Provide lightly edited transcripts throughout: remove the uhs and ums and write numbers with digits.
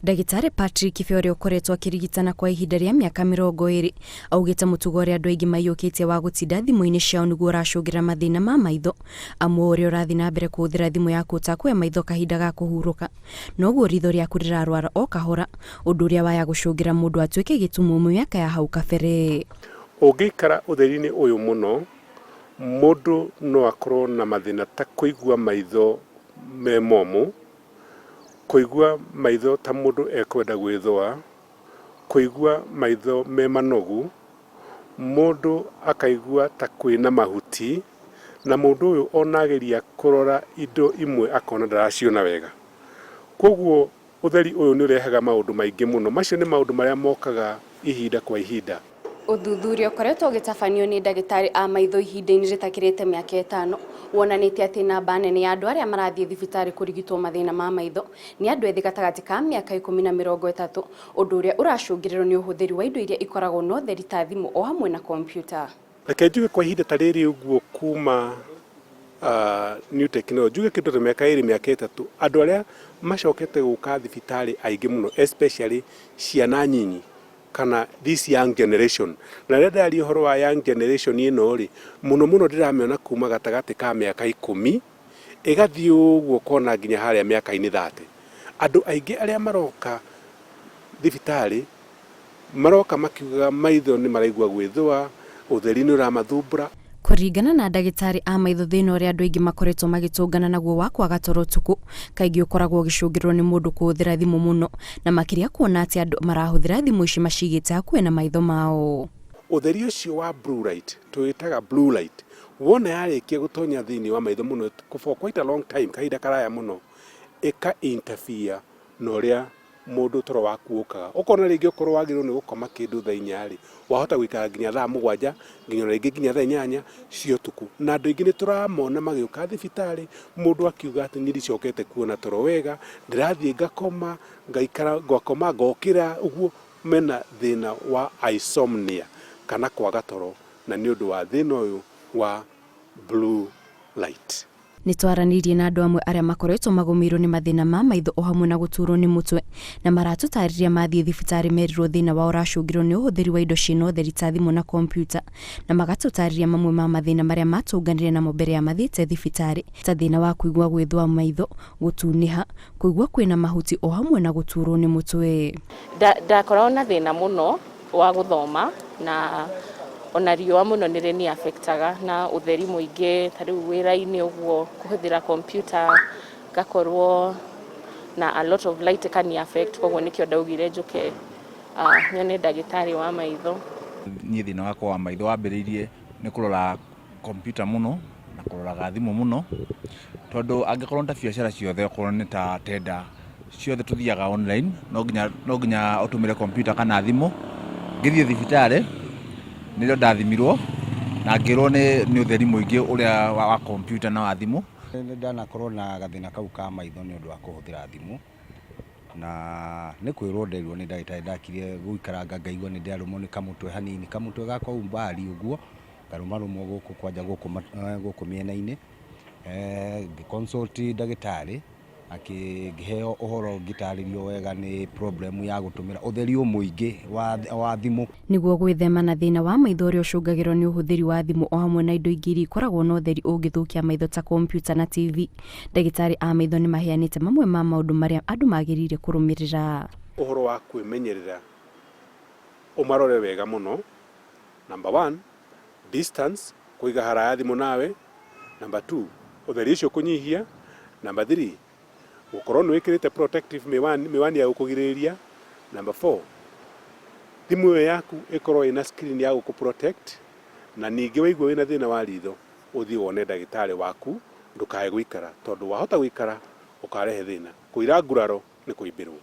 Ndagĩtarĩ Patrick Kĩbeo ũkoretwo akĩrigitana kwa ihinda rĩa mĩaka 20 augĩte mũtugo ũrĩa andũ aingĩ maiyũkĩtie wa gũtinda thimũ-inĩ ciao nĩguo ũracũngĩra mathĩna ma maitho, amu ũrĩa ũrathiĩ na mbere kũhũthĩra thimũ yaku ũtakuoya maitho kahinda ga kũhurũka, noguo ritho rĩaku rĩrarwara o kahora, ũndũ ũrĩa waya gũcũngĩra mũndũ atuĩke gĩtumumu mĩaka ya hau kabere. Ũngĩikara ũtheri-inĩ ũyũ mũno, mũndũ no akorwo na mathĩna ta kũigua maitho me momũ, kũigua maitho ta mũndũ ekwenda gwĩthũa, kũigua maitho me manogu, mũndũ akaigua ta kwĩna mahuti, na mũndũ ũyũ onageria kũrora indo imwe akona ndaraciona wega. Koguo ũtheri ũyũ nĩ ũrehaga maũndũ maingĩ mũno. Macio nĩ maũndũ marĩa mokaga ihinda kwa ihinda. Ũthuthuria ũkoretwo ũgĩtabanio nĩ ndagĩtarĩ a maitho ihinda-inĩ rĩtakĩrĩte mĩaka 5 wonanĩtie atĩ namba nene ya andũ arĩa marathiĩ thibitarĩ kũrigitwo mathĩna ma maitho nĩ andũ ethĩ gatagatĩ ka mĩaka 10 na 30, ũndũ ũrĩa ũracũngĩrĩrwo nĩ ũhũthĩri wa indo iria ikoragwo na ũtheri ta thimũ o hamwe na kompyuta. Reke njuge kwa ihinda ta rĩrĩ ũguo kuma new technology, njuge kĩndũ ta mĩaka 2 mĩaka 3, andũ arĩa macokete gũka thibitarĩ aingĩ mũno, especially ciana nyinyi kana this young generation. Na rĩrĩa ndĩraria ũhoro wa young generation ĩno rĩ, mũno mũno ndĩramĩona kuma gatagatĩ ka mĩaka 10 ĩgathiĩ ũguo kona nginya harĩa mĩaka-inĩ 30. Andũ aingĩ arĩa maroka thibitarĩ maroka makiuga maitho nĩ maraigua gwĩthũa, ũtheri nĩ ũramathumbũra. Kũringana na ndagĩtarĩ a maitho, thĩna ũrĩa andũ aingĩ makoretwo magĩtũngana naguo wa kwaga toro ũtukũ kaingĩ ũkoragwo ũgĩcũngĩrĩrwo nĩ mũndũ kũhũthĩra thimũ mũno, na makĩria kuona atĩ andũ marahũthĩra thimũ ici macigĩte hakuhĩ na maitho mao. Ũtheri ũcio wa blue light, twĩtaga blue light, wona yarĩkia gũtonya thĩinĩ wa maitho mũno for quite a long time, kahinda karaya mũno, ĩka interfere na ũrĩa mũndũ toro waku ũkaga. Ũkona rĩngĩ ũkorwo wagĩrĩirwo nĩ gũkoma kĩndũ thaa 4 rĩ, wahota gũikara nginya thaa 7 nginya rĩngĩ nginya thaa 8 cia ũtukũ. Na andũ aingĩ nĩ tũramona magĩũka thibitarĩ, mũndũ akiuga atĩ nĩ ndicokete kuona toro wega, ndĩrathiĩ ngakoma, ngaikara ngakoma ngokĩra, ũguo mena thĩna wa insomnia kana kwaga toro, na nĩ ũndũ wa thĩna ũyũ wa blue light. Nĩ twaranĩirie na andũ amwe arĩa makoretwo magũmĩirwo nĩ mathĩna ma maitho o hamwe na gũturwo nĩ mũtwe, na maratũtarĩria mathiĩ thibitarĩ merirwo thĩna wao ũracũngĩrwo nĩ ũhũthĩri wa indo ciĩna ũtheri ta thimũ na kompyuta, na magatũtarĩria mamwe ma mathĩna marĩa matũnganire namo mbere ya mathiĩte thibitarĩ, ta thĩna wa kũigua gwĩthũa maitho, gũtunĩha, kũigua kwĩna mahuti o hamwe na gũturwo nĩ mũtwe. Ndakorwo na thĩna mũno wa gũthoma, na ona riũa mũno nĩ rĩni affectaga na ũtheri mũingĩ, ta rĩu wĩra-inĩ ũguo kũhũthĩra kompyuta ngakorwo na a lot of light can affect, koguo nĩkĩo ndaugire njũke nyone ndagĩtarĩ wa maitho. Niĩ thĩna wakwa wa maitho wambĩrĩirie nĩ kũrora kompyuta mũno na kũroraga thimũ mũno, tondũ angĩkorwo nĩ ta biacara ciothe, okorwo nĩ ta tenda ciothe tũthiaga online, no nginya ũtũmĩre kompyuta kana thimũ. Ngĩthiĩ thibitarĩ nĩrĩo ndathimirwo na ngĩrwo nĩ ũtheri mũingĩ ũrĩa wa kompyuta na wa thimũ. Nĩ ndanakorwo na gathĩna kau ka maitho nĩ ũndũ wa kũhũthĩra thimũ, na nĩ kwĩrwo nderirwo nĩ ndagĩtarĩ, ndakire gũikaranga ngaigua nĩ ndarũmwo nĩ kamũtwe hanini, kamũtwe gakwa umbari ũguo, ngarũmarũmwo gũkũ kwanja gũkũ mĩena-inĩ. Ngĩconsult ndagĩtarĩ akĩheo ũhoro, ngĩtarĩrio wega nĩ problem ya gũtũmĩra ũtheri mũingĩ wa thimũ. Nĩguo gwĩthema na thĩna wa maitho ũrĩa ũcũngagĩrwo nĩ ũhũthĩri wa thimũ o hamwe na indo ingĩ iria ikoragwo na ũtheri ũngĩthũkia maitho ta kompyuta na TV, ndagĩtarĩ a maitho nĩ maheanĩte mamwe ma maũndũ marĩa andũ magĩrĩire kũrũmĩrĩra. Ũhoro wa kwĩmenyerera ũmarore wega mũno. Number 1, distance, kũiga haraya thimũ nawe. Number 2, ũtheri ũcio kũnyihia. Number 3, gũkorwo nĩ wĩkĩrĩte protective miwani ya gũkũgirĩrĩria. Number 4, thimũ ĩyo yaku ĩkorwo ĩna screen ya gũkũprotect, na ningĩ waigua wĩna thĩna wa ritho ũthiĩ wone ndagĩtarĩ waku, ndũkae gũikara, tondũ wahota gũikara ũkarehe thĩna. Kũira nguraro nĩ kũimbĩrwo.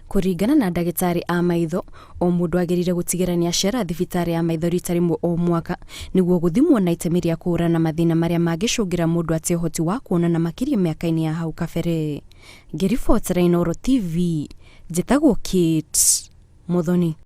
Kũringana na ndagĩtarĩ a maitho, o mũndũ agĩrĩire gũtigĩra nĩ acera thibitarĩ ya maitho rita rĩmwe o mwaka, nĩguo gũthimwo na itemi rĩa kũhũrana mathĩna marĩa mangĩcũngĩra mũndũ atĩ ũhoti wa kuona na makĩria mĩaka-inĩ ya hau kabere. Ngĩribotera Inooro TV, njĩtagwo Kate Muthoni.